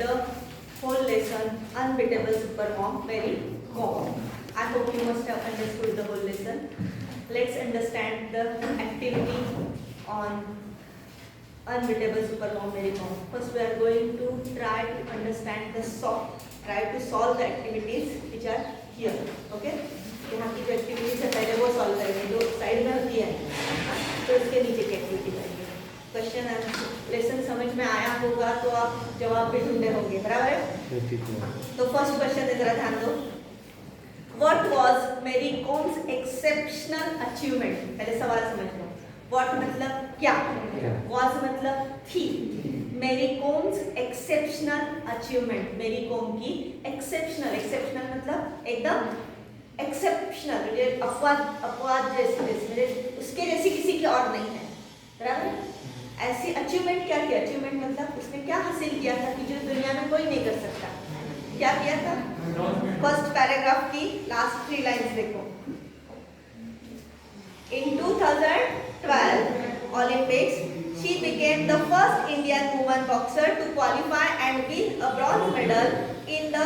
the whole lesson Unbeatable Supermom Mary Kom. I hope you must have understood the whole lesson. Let's understand the activity on Unbeatable Supermom Mary Kom. First we are going to try to understand the try to solve the activities which are here. Okay? यहाँ की जो activities है पहले वो solve करेंगे, जो side में होती है तो इसके नीचे की एक्टिविटी करेंगे. क्वेश्चन आंसर लेसन समझ में आया होगा तो आप जवाब भी ढूंढे होंगे, बराबर है? तो फर्स्ट क्वेश्चन जरा ध्यान दो. व्हाट वाज मेरी कॉम्स एक्सेप्शनल अचीवमेंट? पहले सवाल समझ लो. व्हाट मतलब क्या, वाज मतलब थी. मेरी कॉम्स एक्सेप्शनल अचीवमेंट, मेरी कॉम की एक्सेप्शनल मतलब एकदम एक्सेप्शनल, मुझे अपवाद जैसे उसके जैसी किसी की और नहीं है, बराबर. ऐसी अचीवमेंट क्या किया? अचीवमेंट मतलब उसने क्या हासिल किया था कि जो दुनिया में कोई नहीं कर सकता. क्या किया था? फर्स्ट पैराग्राफ की लास्ट 3 लाइंस देखो. इन 2012 Olympics she became the first Indian woman boxer to qualify and win a bronze medal in the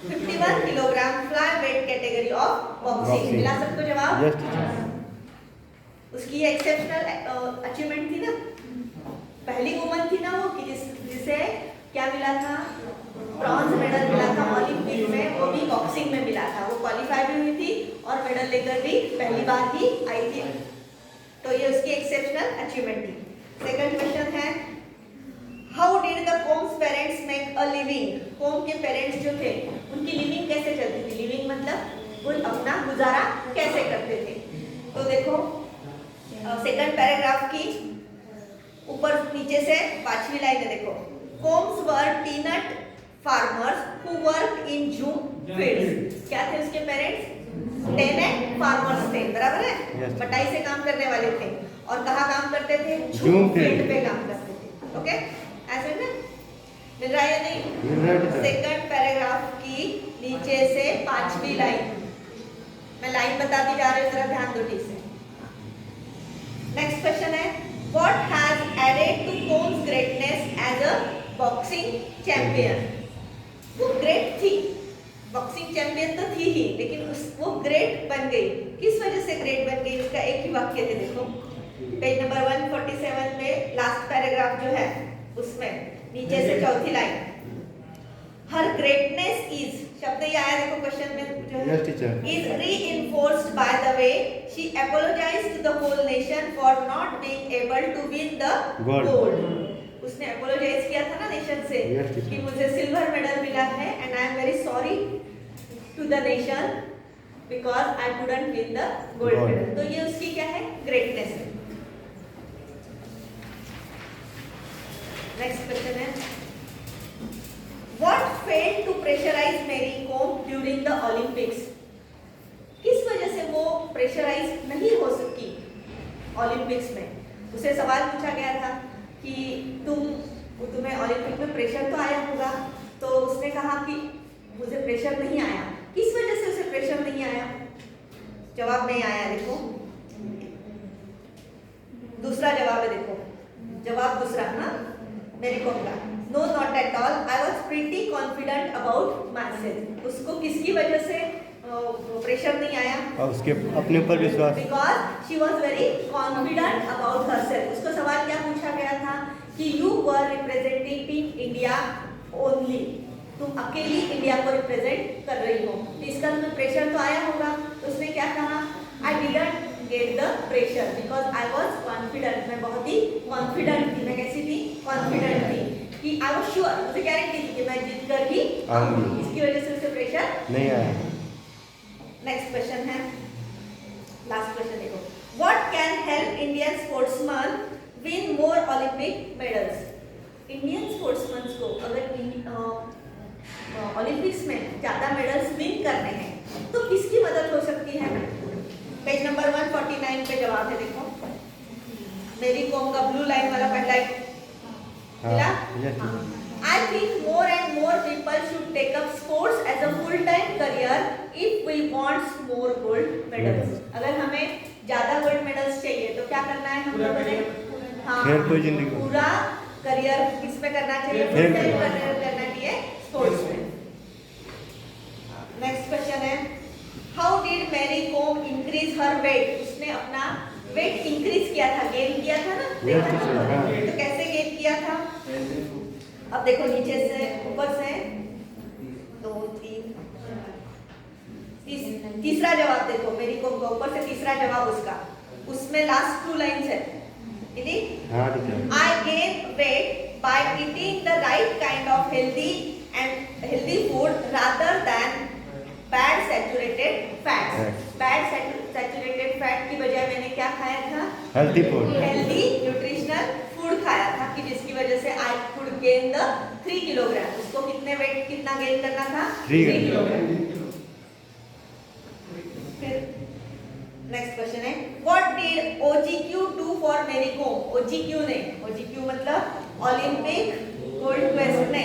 51 kilogram flyweight category of boxing. मिला सबको जवाब? Yes, teacher. उसकी एक्सेप्शनल अचीवमेंट थी ना, पहली वुमन थी ना वो कि जिसे क्या मिला था? ब्रॉन्ज मेडल मिला था ओलंपिक में, वो भी बॉक्सिंग में मिला था. वो क्वालिफाई भी हुई थी और मेडल लेकर भी पहली बार ही आई थी. तो ये उसकी एक्सेप्शनल अचीवमेंट थी. सेकंड क्वेश्चन है how did the Kom's parents make a living? Kom के पेरेंट्स जो थे उनकी लिविंग कैसे चलती थी? लिविंग मतलब वो अपना गुजारा कैसे करते थे. तो देखो सेकंड पैराग्राफ की ऊपर नीचे से 5वीं लाइन है. देखो Kom's were peanut farmers who work in jhum fields. क्या थे उसके पेरेंट्स? टेनेंट फार्मर्स थे, बराबर है? Yes. बटाई से काम करने वाले थे. और कहाँ काम करते थे? जूम फील्ड पे काम करते थे. ओके, ऐसे ना मिल रहा है या नहीं? सेकंड पैराग्राफ की नीचे से 5वीं लाइन, मैं लाइन बताती जा रही हूँ, जरा ध्यान दो ठीक से. नेक्स्ट क्वेश्चन है what has added to Kom's greatness as a boxing champion? वो ग्रेट थी, बॉक्सिंग चैंपियन तो थी ही, लेकिन वो ग्रेट बन गई. किस वजह से ग्रेट बन गई? उसका एक ही वाक्य है. देखो पेज नंबर 147 पे लास्ट पैराग्राफ जो है उसमें नीचे से चौथी लाइन, हर ग्रेटनेस इज, शब्द ये आया देखो क्वेश्चन में जो है, is reinforced by the way she apologised to the whole nation for not being able to win the gold. उसने अपोलोजाइज किया था ना नेशन से कि मुझे सिल्वर मेडल मिला है and I am very sorry to the nation because I couldn't win the gold medal. तो ये उसकी क्या है? ग्रेटनेस है. नेक्स्ट क्वेश्चन है what failed to pressurise Mary Kom during the Olympics? किस वजह से वो प्रेशराइज नहीं हो सकी ओलंपिक्स में? उसे सवाल पूछा गया था कि तुम्हें ओलंपिक में प्रेशर तो आया होगा, तो उसने कहा कि मुझे प्रेशर नहीं आया. किस वजह से उसे प्रेशर नहीं आया? जवाब नहीं आया. देखो दूसरा जवाब है, देखो जवाब दूसरा ना मेरी कॉम का, no not at all I was pretty confident about myself. उसको किसकी वजह से प्रेशर नहीं आया? और उसके अपने ऊपर विश्वास, because she was very confident about herself. उसको सवाल क्या पूछा गया था कि you were representing India only, तुम अकेली इंडिया को रिप्रेजेंट कर रही हो, तो इसका तुम्हें प्रेशर तो आया होगा. तो उसने क्या कहा? I didn't get the pressure because I was confident. मैं बहुत ही कॉन्फिडेंट थी. मैं कैसी थी? कॉन्फिडेंट थी कि आई वॉज श्योर, मुझे गारंटी थी कि मैं जीत कर ही आऊंगी. इसकी वजह से उसे प्रेशर नहीं आया. नेक्स्ट क्वेश्चन है, लास्ट क्वेश्चन देखो what can help Indian sportsman win more Olympic medals? Indian sportsman को अगर ओलंपिक्स में ज्यादा मेडल्स विन करने हैं तो किसकी मदद हो सकती है? पेज नंबर 149 पे जवाब है. देखो मेरी कॉम का ब्लू लाइन वाला पेन मिला. I think more and more people should take up sports as a full-time career if we want more gold medals. अगर हमें ज्यादा गोल्ड मेडल्स चाहिए तो क्या करना है हम लोगों ने? हाँ, पूरा करियर किस पे करना चाहिए? फुल टाइम करियर करना चाहिए किया था, गेन किया था ना, देखा था हाँ। तो कैसे गेन किया था? अब देखो नीचे से ऊपर से 2 3 तीसरा जवाब देखो, मेरी को ऊपर से तीसरा जवाब उसका, उसमें लास्ट 2 लाइन्स है, ठीक? हाँ teacher. I gain weight by eating the right kind of healthy food rather than bad saturated fats. Right. Bad saturated fat की बजाय मैंने क्या खाया था? Healthy food. Healthy nutritional food खाया था, कि जिसकी वजह से I could gain the 3 kilogram. उसको कितने वेट कितना गेन करना था? 3 किलोग्राम। फिर नेक्स्ट क्वेश्चन है, what did OGQ do for मेरी कोम? OGQ ने, OGQ मतलब ओलंपिक गोल्ड क्वेस्ट ने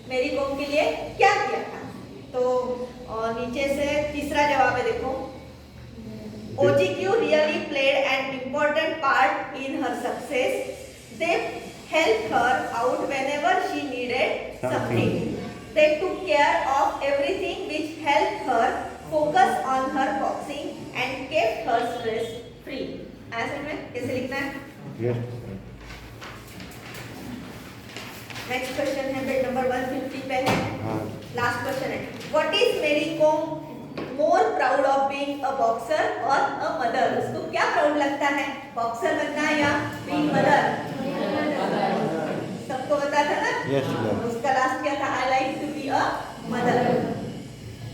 मेरी कोम के लिए क्या किया था? तो नीचे से तीसरा जवाब है देखो, OGQ really played an important part in her success. They helped her out whenever she needed something. They took care of everything which helped her focus on her boxing and kept her stress free. ऐसे में कैसे लिखना है? Yes. Next question है page number 150 पे है, हाँ। Last question है, what is Mary Kom more proud of being a boxer और अ मदर? उसको क्या प्राउड लगता है, बॉक्सर बनना या बीइंग मदर? सबको पता था ना? Yes teacher. उसका लास्ट क्या था? I like to be a mother.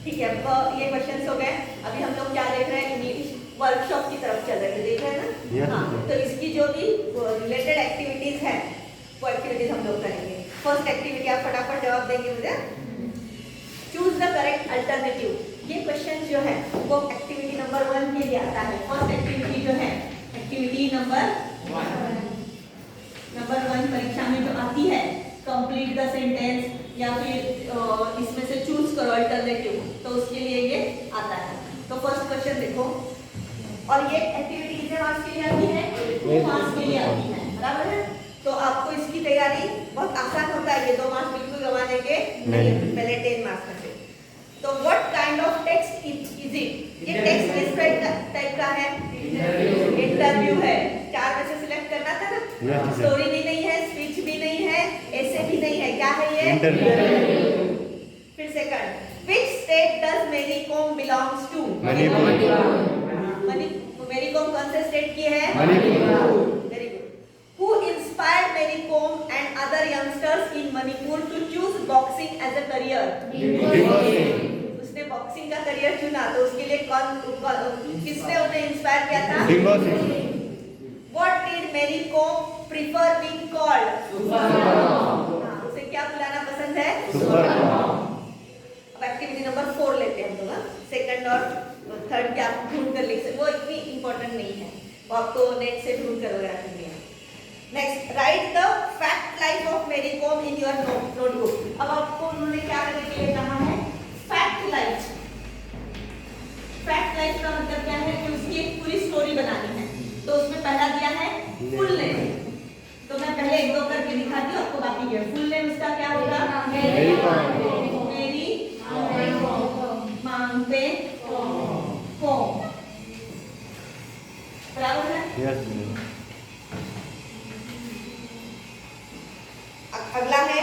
ठीक है, अब ये क्वेश्चंस हो गए। अभी हम लोग क्या देख रहे हैं? इंग्लिश वर्कशॉप की तरफ चल रहे हैं, देख रहे हैं ना? Yes, हाँ, yes. तो इसकी जो भी रिलेटेड एक्टिविटीज हैं वो एक्टिविटीज हम लोग करेंगे। फर्स्ट एक्टिविटी आप फटाफट जवाब देंगे मुझे। Choose the correct alternative. ये क्वेश्चन जो है वो एक्टिविटी नंबर 1 के लिए आता है। फर्स्ट एक्टिविटी जो है, एक्टिविटी नंबर 1 परीक्षा में जो आती है, कंप्लीट द सेंटेंस या फिर इसमें से चूज करो अल्टरनेटिव, तो उसके लिए ये आता है। तो फर्स्ट क्वेश्चन देखो, और ये एक्टिविटी कितने मार्क्स के लिए आती है? 2 मार्क्स के लिए आती है, बराबर है? तो आपको इसकी तैयारी बहुत आसान होता है, ये 2 मार्क्स बिल्कुल गंवाने के नहीं, पहले 10 मार्क्स में से। तो what kind of text is it? ये टेक्स्ट किस टाइप का है? इंटरव्यू है। 4 में से सिलेक्ट करना था ना? स्टोरी भी नहीं है, स्पीच भी नहीं है, ऐसे भी नहीं है, क्या है ये? इंटरव्यू। फिर सेकंड, which state does मेरी कोम belongs to? मणिपुर। मेरी कोम कौन से स्टेट की है? Manipur. Very good. Who inspired मेरी कोम and other youngsters in Manipur to choose boxing as a career? उसने बॉक्सिंग का करियर चुना, तो उसके लिए किसने उन्हें इंस्पायर किया था? What did मेरी कोम prefer being called? उसे क्या बुलाना पसंद है? अब एक्टिविटी नंबर 4 लेते हैं हम लोग। सेकंड और थर्ड क्या आप ढूंढ कर लिख सकते, वो इतनी इंपॉर्टेंट नहीं है, वो आपको नेट से ढूंढ कर वगैरह करनी है। Next, right the fact life of मेरी कोम इन योर नोटबुक। अब आपको उन्होंने क्या करने के लिए कहा है? Fact life. फैक्ट लाइफ का मतलब क्या है कि उसकी एक पूरी स्टोरी बनानी है। तो उसमें पहला दिया है फुल नेम, तो मैं पहले 1-2 करके दिखाती हूँ आपको, बाकी क्या फुल नेम उसका क्या होगा? मेरी मांग पे कोम, बराबर है? यस। अगला है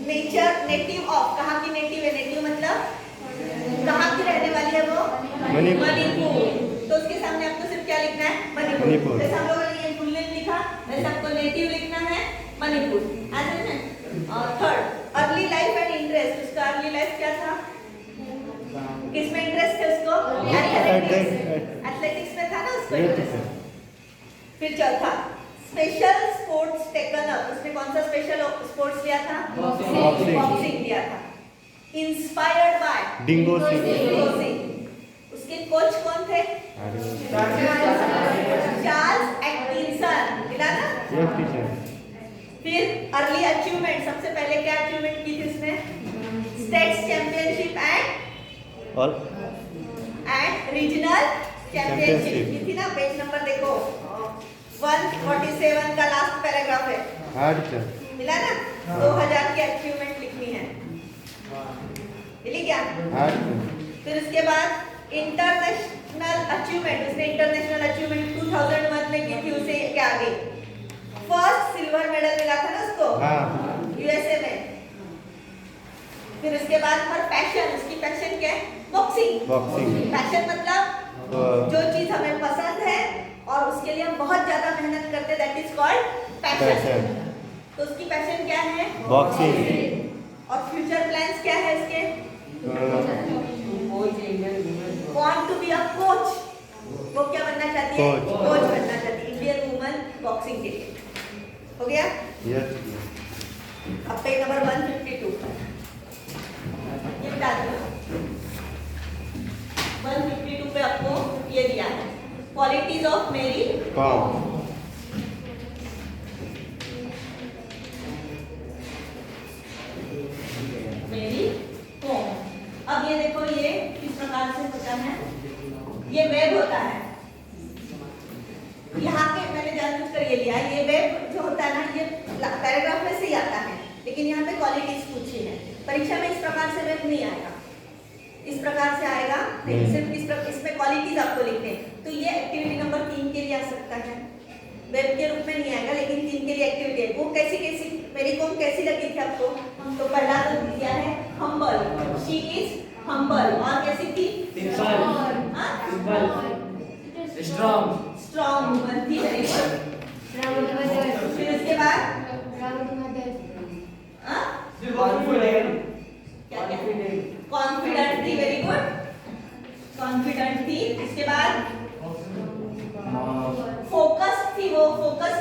नेचर, नेटिव ऑफ। कहाँ की नेटिव है? नेटिव मतलब कहाँ की रहने वाली है वो? मणिपुर। तो उसके सामने आपको सिर्फ क्या लिखना है? मणिपुर। जैसे हम लोगों ने ये फुल नेम लिखा, वैसे आपको नेटिव लिखना है मणिपुर। ऐसे है। और third, early life and interest. उसका अर्ली लाइफ क्या था? किसमें इंटरेस्ट है उसको? एथलेटिक्स में था ना उसको इंटरेस्ट। फिर चौथा, स्पेशल स्पोर्ट्स टेकन अप। उसने कौन सा स्पेशल स्पोर्ट्स लिया था? बॉक्सिंग लिया था। Inspired by dingo Singh. उसके कोच कौन थे? चार्ल्स एटकिंसन, मिला ना? Yes teacher. फिर अर्ली अचीवमेंट, सबसे पहले क्या अचीवमेंट की थी उसने? States championship and regional championship की थी ना? पेज नंबर देखो 147 का लास्ट पैराग्राफ है। हाँ टीचर। मिला ना? 2000 की अचीवमेंट लिखनी है, मिली क्या? हाँ टीचर। फिर उसके बाद इंटरनेशनल इंटरनेशनल अचीवमेंट, उसने इंटरनेशनल अचीवमेंट 2001 में की थी, उसे क्या आ गई? फर्स्ट सिल्वर मेडल मिला था ना उसको हाँ यूएसए में। फिर उसके बाद हर पैशन, उसकी पैशन क्या है? बॉक्सिंग। बॉक्सिंग पैशन मतलब जो चीज हमें पसंद है और उसके लिए हम बहुत ज्यादा मेहनत करते हैं, that is called passion. Passion तो उसकी पैशन क्या है? बॉक्सिंग और फ्यूचर प्लान्स क्या है इसके? Want to be a coach. वो क्या बनना चाहती है? कोच। कोच बनना चाहती है इंडियन वुमन बॉक्सिंग के लिए। हो गया? यस अब पेज नंबर 152 ये बता दो। 152 पे आपको ये दिया है, क्वालिटीज ऑफ मेरी कॉम कॉम। अब ये देखो, ये किस प्रकार से होता है? ये वेब होता है। यहाँ के मैंने जानबूझकर ये लिया, ये वेब जो होता है ना, ये पैराग्राफ में से ही आता है, लेकिन यहाँ पे क्वालिटीज पूछी है। परीक्षा में इस प्रकार से वेब नहीं आएगा, इस प्रकार से आएगा नहीं, सिर्फ इसमें क्वालिटीज आपको लिखने। तो ये एक्टिविटी नंबर 3 के लिए आ सकता है, वेब के रूप में नहीं आएगा, लेकिन 3 के लिए एक्टिविटी है। वो कैसी मेरी कॉम कैसी लगी थी आपको? तो पहला तो दिया है हम्बल, शी इज हम्बल। और कैसी थी? स्ट्रॉन्ग वुमन थी, वेरी गुड। फिर उसके बाद कॉन्फिडेंट थी, वेरी गुड, कॉन्फिडेंट थी। उसके बाद फोकस थी, वो फोकस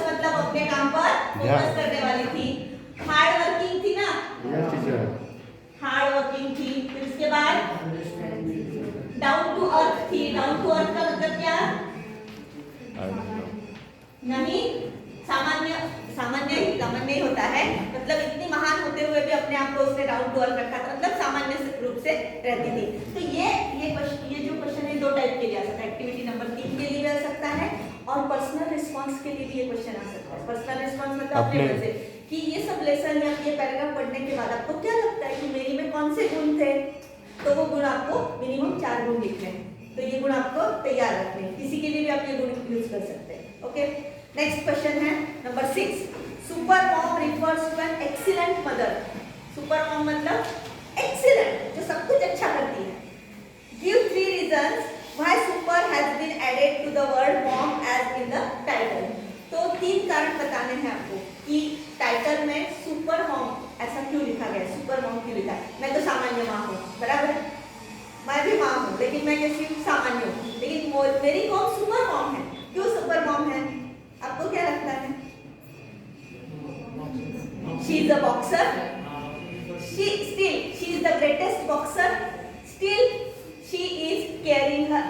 मतलब अपने काम पर फोकस करने वाली थी। हार्ड वर्किंग थी ना? यस टीचर हार्ड वर्किंग थी। फिर उसके बाद डाउन टू अर्थ थी। डाउन टू अर्थ का मतलब क्या? नहीं, सामान्य ही होता है, मतलब इतनी महान होते हुए भी अपने आप को उसने डाउन टू अर्थ रखा था, मतलब सामान्य रूप से रहती थी। तो ये जो क्वेश्चन है 2 टाइप के लिए आ सकता है, एक्टिविटी नंबर 3 के लिए भी आ सकता है और पर्सनल रिस्पांस के लिए भी ये क्वेश्चन आ सकता है। पर्सनल रिस्पांस मतलब अपने मन से कि ये सब लेसन या ये पैराग्राफ पढ़ने के बाद आपको क्या लगता है कि मेरी में कौन से गुण थे, तो वो गुण आपको मिनिमम 4 गुण लिखने हैं। तो ये गुण आपको तैयार रखने हैं, किसी के लिए भी आप ये गुण यूज कर सकते हैं। ओके, नेक्स्ट क्वेश्चन है number 6। Super mom refers to an excellent mother. Super mom मतलब एक्सीलेंट, जो सब कुछ अच्छा करती है। Give 3 reasons why super has been added to the word mom as in the title. तो 3 कारण बताने हैं आपको कि टाइटल में सुपर मॉम ऐसा क्यों लिखा गया है, सुपर मॉम क्यों लिखा है। मैं तो सामान्य माँ हूँ, बराबर है, मैं भी माँ हूँ, लेकिन मैं कैसी हूँ? सामान्य हूँ, लेकिन मेरी कौन सुपर मॉम है। क्यों सुपर मॉम है? आपको क्या लगता है? She is a boxer. She is the greatest boxer. Still, she is caring her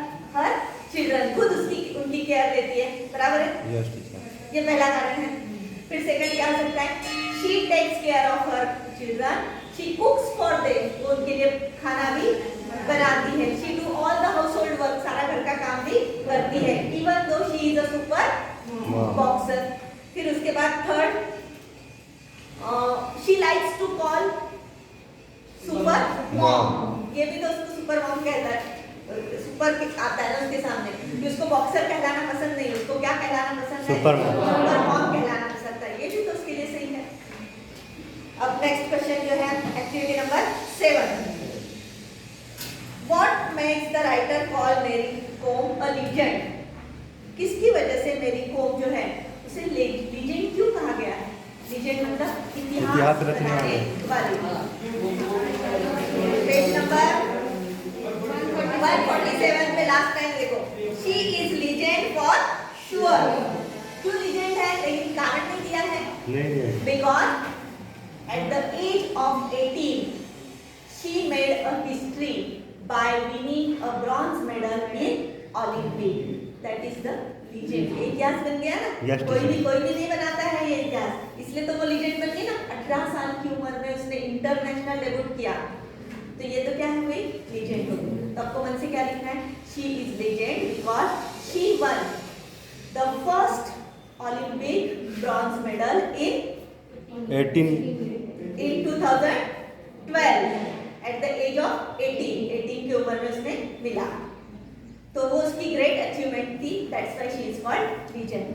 children. खुद उनकी केयर लेती है, बराबर है? यस टीचर ये पहला कारण है। फिर सेकंड क्या हो सकता है? She takes care of her children. She cooks for them. वो उनके लिए खाना भी बनाती है। She do all the household work. सारा घर का काम भी करती है। Even though she is a super boxer. फिर उसके बाद third, she likes to call super mom. ये भी तो उसको सुपर मॉम कहता है, सुपर आता है ना उसके सामने, कि उसको बॉक्सर कहलाना पसंद नहीं, उसको क्या कहलाना पसंद है? Super mom. सुपर मॉम कहलाना पसंद है। ये भी तो उसके लिए सही है। अब नेक्स्ट क्वेश्चन जो है activity number 7। What makes the writer call Mary Kom a legend? किसकी वजह से मेरी कोम जो है उसे लीजेंड क्यों कहा गया है? लीजेंड मतलब इतिहास रचने वाली। पेज नंबर 147 पे लास्ट टाइम देखो, she is legend for sure. क्यों लीजेंड है? लेकिन कारण नहीं दिया है। नहीं because at the age of 18 she made a history by winning a bronze medal in Olympic. That is the legend. इतिहास बन गया ना? Yes, कोई भी teacher. नहीं बनाता है ये इतिहास, इसलिए तो वो लीजेंड बन गई ना। 18 साल की उम्र में उसने इंटरनेशनल डेब्यूट किया, तो ये तो क्या है हुई? लीजेंड हो गई। तो आपको मन से क्या लिखना है? She is legend because she won the first Olympic bronze medal in 18 2000 मिला। तो वो उसकी ग्रेट अचीवमेंट थी, that's why she is called legend.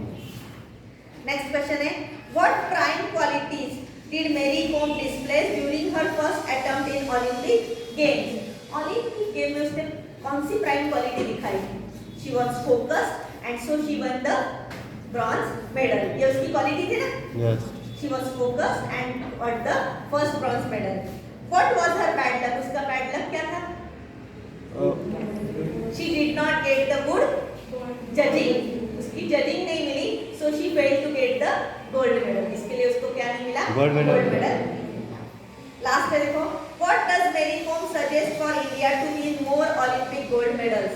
Next question है, what prime qualities did Mary Kom display during her first attempt in Olympic games? Olympic game में उसने कौन सी प्राइम क्वालिटी दिखाई? She was focused and so she won the bronze medal. ये उसकी quality थी ना? Yes. She was focused and got the first bronze medal. What was her bad luck? उसका bad luck क्या था? She did not get the good judging. उसकी judging नहीं मिली, so she failed to get the gold medal. इसके लिए उसको क्या नहीं मिला? Gold medal. Last में देखो, what does Mary Kom suggest for India to win more Olympic gold medals?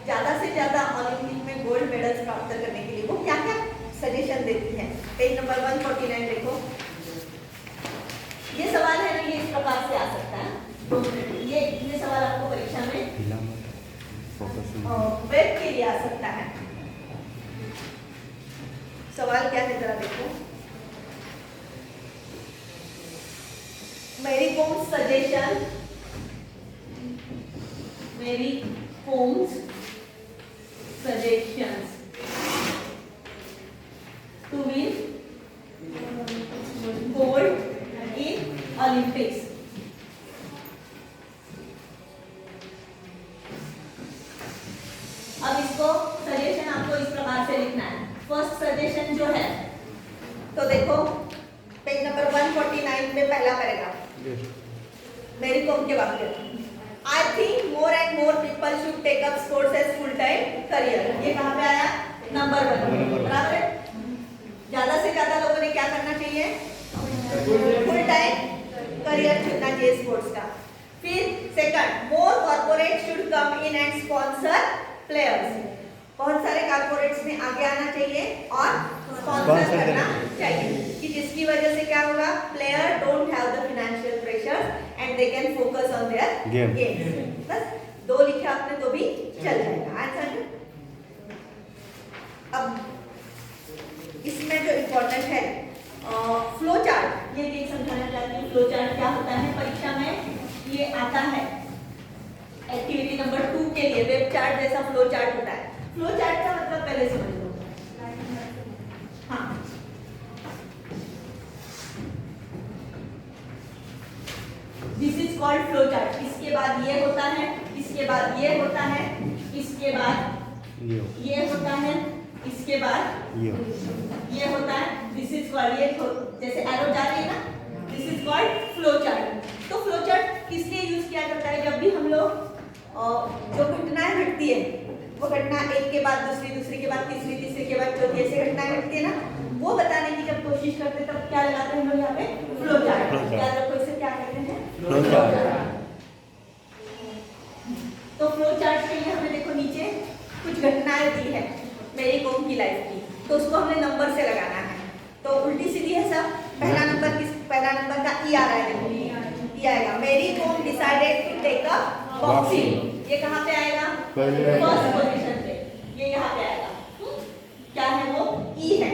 ज़्यादा से ज़्यादा ओलंपिक में गोल्ड मेडल्स प्राप्त करने के लिए वो क्या क्या सजेशन देती है? पेज नंबर 149 देखो। ये सवाल है ना, ये इस प्रकार से आ सकता है। ये सवाल आपको परीक्षा में वेब के लिए आ सकता है। सवाल क्या है जरा देखो। मेरी कोम्स सजेशन, मेरी combs suggestions to win gold in Olympics. अब इसको सजेशन आपको इस प्रकार से लिखना है। फर्स्ट सजेशन जो है, तो देखो पेज नंबर 149 में पहला पैराग्राफ, मेरी कोम के वाक्य, I think more and more people should take up sports as full-time career. ये कहाँ पे आया? नंबर 1, बराबर है? ज़्यादा से ज़्यादा लोगों ने क्या करना चाहिए? full-time career चुनना चाहिए स्पोर्ट्स का। फिर second, more corporates should come in and sponsor players. बहुत सारे कॉर्पोरेट्स में आगे आना चाहिए और स्पॉन्सर करना चाहिए कि जिसकी वजह से क्या होगा? Player don't have the financial pressure and they can focus on their game. बस 2 लिखा आपने तो भी चल जाएगा। आंसर अब इसमें जो इम्पोर्टेंट है फ्लो चार्ट, ये देख समझाना चाहती हूँ। फ्लो चार्ट क्या होता है? परीक्षा में ये आता है एक्टिविटी नंबर 2 के लिए। वेब चार्ट जैसा फ्लो चार्ट होता है। फ्लो चार्ट का मतलब पहले समझ लो। हाँ, this is called flow chart. इसके बाद ये होता है, इसके बाद ये होता है, इसके बाद ये होता है, इसके बाद ये होता है। दिस इज कॉल्ड, ये जैसे एरो जा रही है ना, this is called flow chart. तो फ्लो चार्ट किस लिए यूज किया जाता है? जब भी हम लोग जो घटनाएं घटती है, वो घटना एक के बाद दूसरी, दूसरी के बाद तीसरी, तीसरी के बाद चौथी, ऐसे घटनाएं घटती है ना, वो बताने की जब कोशिश करते हैं तब क्या लगाते हैं हम लोग यहाँ पे? Flow chart. याद रखो इसे क्या कहते हैं? Flow chart. तो फ्लो चार्ट के लिए हमें देखो नीचे कुछ घटनाएं दी है मेरी कोम की लाइफ की, तो उसको हमें नंबर से लगाना है। तो उल्टी सीधी है सब। पहला नंबर पहला नंबर का ई आ रहा है, देखो ई आएगा। Mary Kom decided to take up boxing. ये कहाँ पे आएगा? फर्स्ट पोजीशन पे। ये यहाँ पे आएगा। क्या है वो? ई है,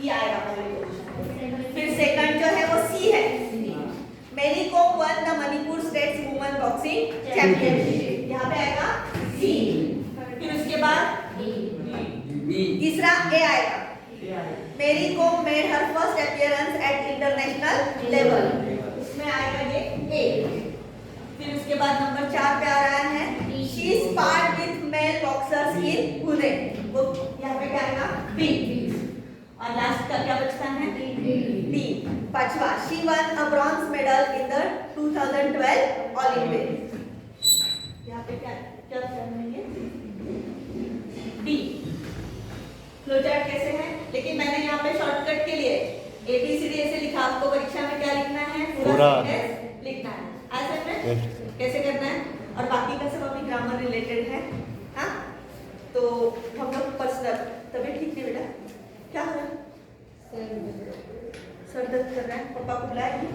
ई आएगा पहले पोजीशन। फिर सेकंड जो है वो सी है। Mary Kom won the Manipur states women boxing championship. यहाँ पे आएगा सी। फिर उसके बाद तीसरा ए आएगा। Mary Kom made her first appearance at international level. उसमें आएगा ये ए। फिर उसके बाद नंबर 4 पे आ रहा है शी स्पार्ड विद मेल बॉक्सर्स इन पुणे। वो यहाँ पे क्या आएगा? बी। और लास्ट का क्या बचता है? डी। पांचवा, she one a bronze medal in the 2012 Olympics. यहाँ पे क्या क्या करेंगे? डी। फ्लो चार्ट कैसे है? लेकिन मैंने यहाँ पे शॉर्टकट के लिए ABCD ऐसे लिखा। आपको परीक्षा में क्या लिखना है? पूरा सेंटेंस लिखना है। ऐसे में कैसे करना है? और बाकी का सब अभी ग्रामर रिलेटेड है। हाँ, तो हम लोग पर्सनल। तबीयत ठीक नहीं बेटा? क्या हो रहा है? सर दर्द कर रहा है? पापा को बुलाएंगे?